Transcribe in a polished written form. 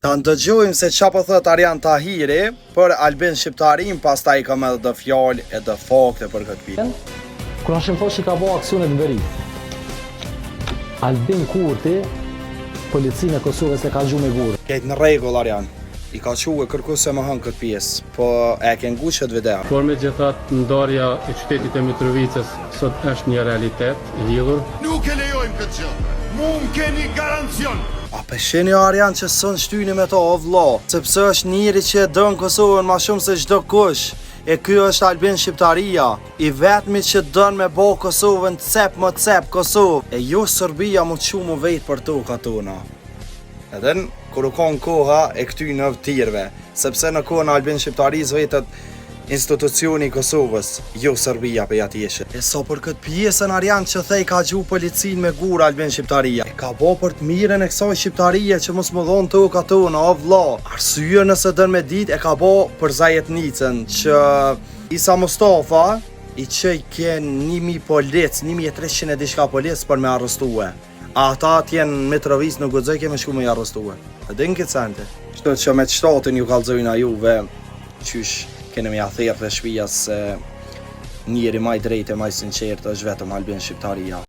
Ta ndëgjojmë se qa po thët Arjan Tahiri për Albin Shqiptarin, pastaj i kam edhe dhe fjallë e dhe fakte për këtë pijë. Kër ashtë më thosh që ka bo aksionet në veri. Albin Kurti, policinë e Kosovës e ka gju me gurë. Kejtë në regull Arjan, i ka quë kërku se më hënë këtë pjesë, po e ke ngu qëtë video. Por me gjithat, ndarja e qytetit e Mitrovicës sot është një realitet i lidhur. Nuk e lejojmë këtë që, mund keni garancion. A pesheni Arjan që sën shtyni me to o vlla, sepse është njëri që dënë Kosovën ma shumë se çdo kush. E ky është Albin Shqiptaria, i vetmi që dënë me bo Kosovën cep më cep Kosovë. E jo Serbia mu të shumë vetë për toka tona. Edhe kur u konë koha e këty në vëtirve, sepse në kohën Albin Shqiptaris vetët institucioni i Kosovës, jo Serbia për jati eshe. E so për këtë pjesën Arjan që thej ka gju policin me gurë Albin Shqiptaria. E ka bo për të miren e kësaj Shqiptaria që mos më dhonë toka tona, o vlla. Arsye nëse dën me dit e ka bo për Zajetnicën që Isa Mustafa i që i kjen 1000 polic, 1300 e dishka polic për me arrestue. A ata tjenë Mitrovic nuk gëzoj keme shku me i arrestue. E din këtë sente. Shtë që me të shtatën ju kalzojnë a juve, qysh kene me jathirë dhe shpija se njëri maj drejt e maj sinqert është vetëm Albin Shqiptaria.